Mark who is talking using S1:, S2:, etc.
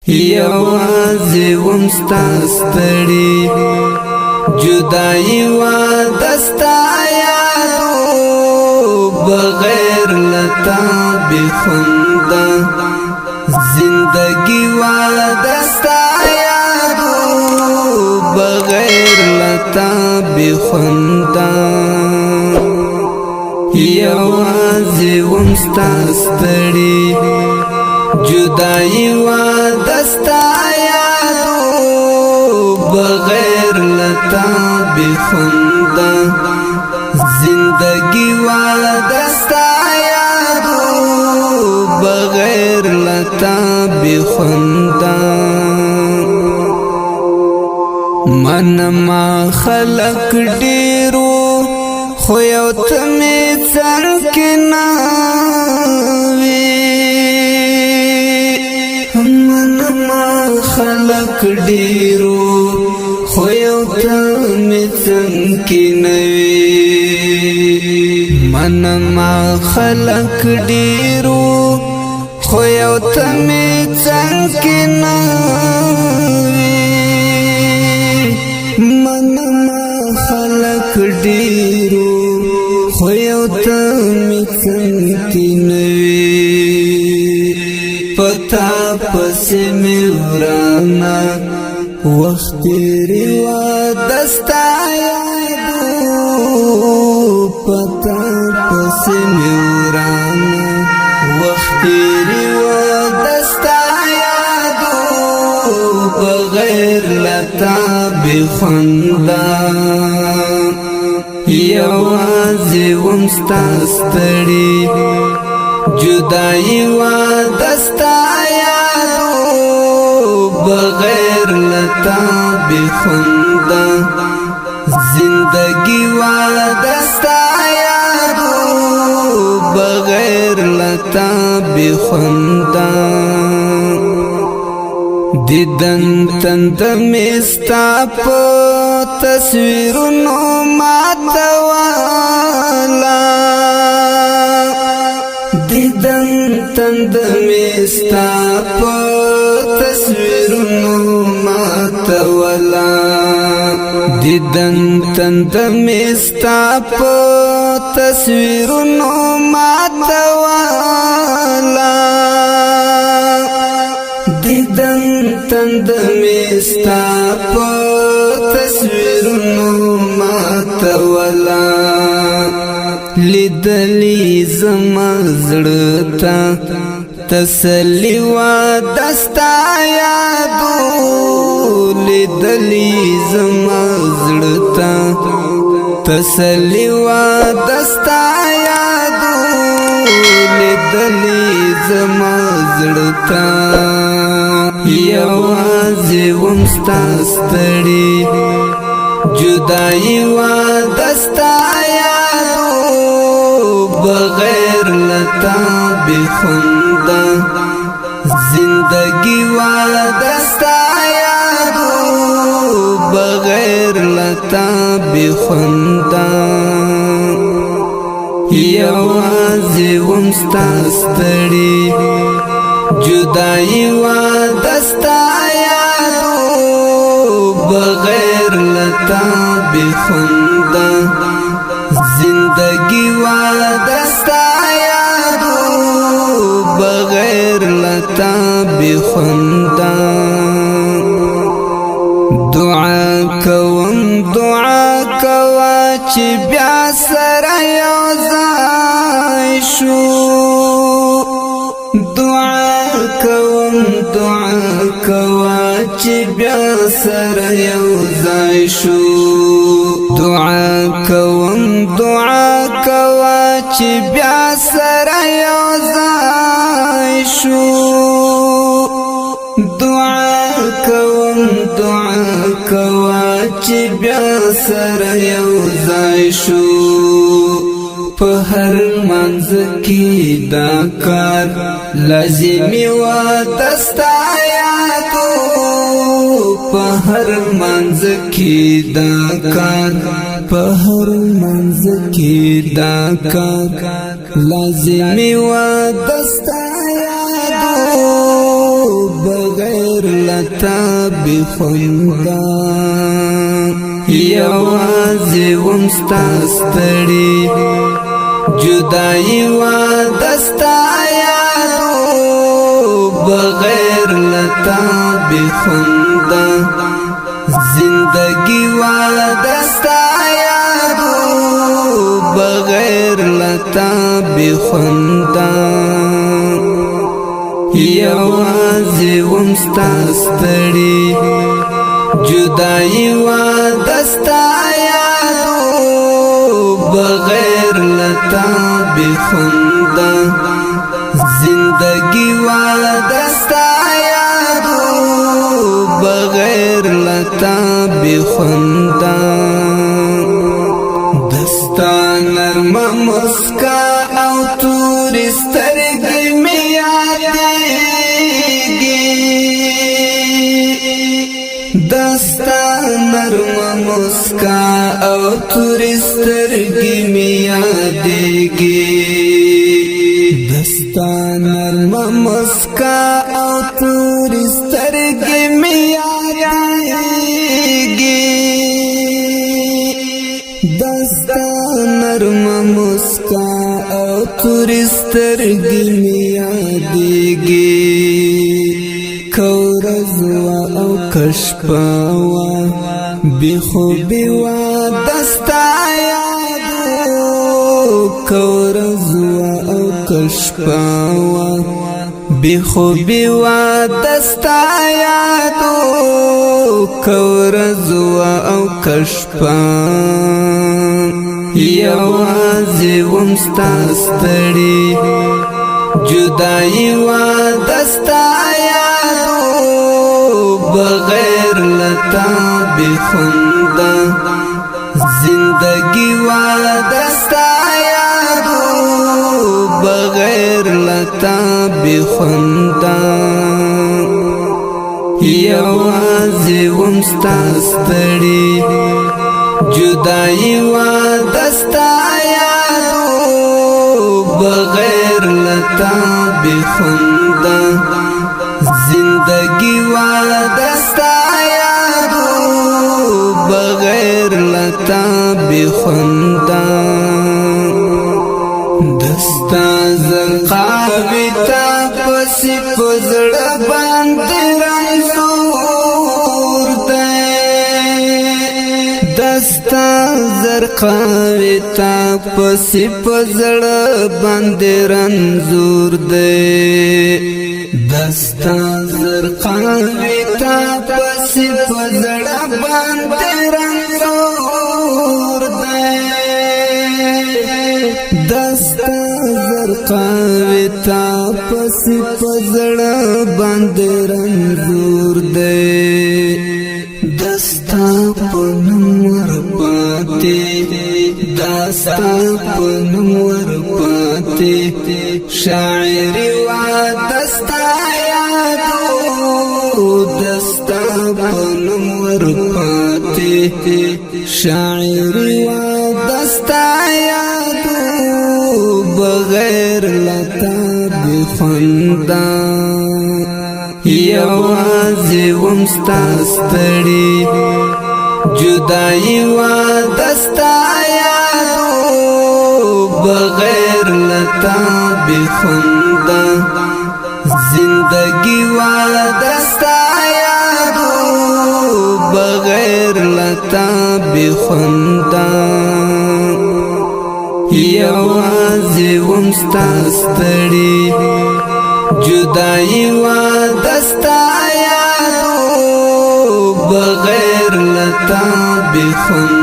S1: یوازې وم ستا ستړی جدائی و دستا یادو بغیر لتا بخوندا زندگی و دستا یادو بغیر لتا بخوندا یوازې وم ستا ستړی جدائی و دستا یادو بغیر لتا بخوندا زندگی و دستا یادو بغیر لتا بخوندا من ما خلق ډیرو خو یو تمې څنګه ناوي خلق ډیرو خو یو تمې څنګه نوي من ما خلق ډیرو خو یو تمې څنګه نوي من ما خلق ډیرو خو یو تمې څنګه نوي پتا پس میں ورانا وقت تیری و دستا یادو پتا پس میں ورانا وقت تیری و دستا یادو بغیر لتا بخوندا یوازې وم ستا ستړی جدائی و دستا یادو بغیر لتا بخوندا زندگی و دستا یادو بغیر لتا بخوندا دیدن تند مستا پا تصویرونو ماتوالا دیدن تند مستا پا تصویرونو ماتوالا دیدن تند مستا پا تصویرونو ماتوالا دیدن تند مستا پا تصویرونو ماتوالا لیدلی زما زړه تسلی و دستا یادو لیدلی زما زړه تسلی و دستا یادو لیدلی زما زړه یوازې وم ستا ستړی جدائی و دستا یادو بغیر لتا بخوندا زندگی و دستا یادو بغیر لتا بخوندا یوازې وم ستا ستړی جدائی و دستا یادو بغیر لتا بخوندا زندگی و دستا یادو بغیر لتا بخوندا دعا کوم دعا کوا چې بیا سره یو ځای شو دعا کوم دعا کوا چې بیا سره یو ځای شو دعا کوم دعا کوا چې بیا سره یو ځای شو دعا کوم دعا کوا چې بیا سره یو ځای شو په هر منځ کې دا کار لازمي و دستا یادو په هر منځ کې دا کار په هر منځ کې دا کار لازمي و دستا یادو بغیر بغیر لتا بخوندا یوازې وم ستا ستړي جدائی و دستا یادو بغیر لتا بخوندا زندگی و دستا یادو بغیر لتا بخوندا یوازې وم ستا ستړي جدائی و دستا یادو بغیر لتا بخوندا زندگی و دستا یادو بغیر لتا بخوندا دستا نرم مسکا او توری سترګې مې یادېږي دستا نرم مسکا او توری سترګې مې یادېږي دستا نرم مسکا او توری سترګې مې یادېږي دستا نرم مسکا او توری سترګې مې یادېږي کورزوا او کشپوا بخوبی و دستا یادو کورزوا او کشپوا بخوبی و دستا یادو کورزوا او کشپا یوازې وم ستا ستړي جدائی و دستا یادو بغیر لتا بخوندا زندگی و دستا یادو بغیر لتا بخوندا یوازې وم ستا ستړي جدائی و دستا یادو بغیر لتا بخوندا زندگی و دستا یادو بغیر لتا بخوندا دستا زرقاوی تا پسی پزړه باندې رنځور دی دستا زرقاوی تا پسی پزړه باندې رنځور دی دستا زرقاوی تا پسی پزړه باندې رنځور دی دستا زرقاوی تا پسی پزړه باندې رنځور دی دستا پنمور پاتے دستا پنمور پاتے شاعری و دستا یادو دستا پنمور پاتے شاعری و دستا یادو بغیر لتا بخوندا یوازې وم ستا ستړي جدائی و دستا یادو بغیر لتا بخوندا زندگی و دستا یادو بغیر لتا بخوندا یوازې وم ستا ستړي جدائی و دستا یادو بغیر لتا بخوندا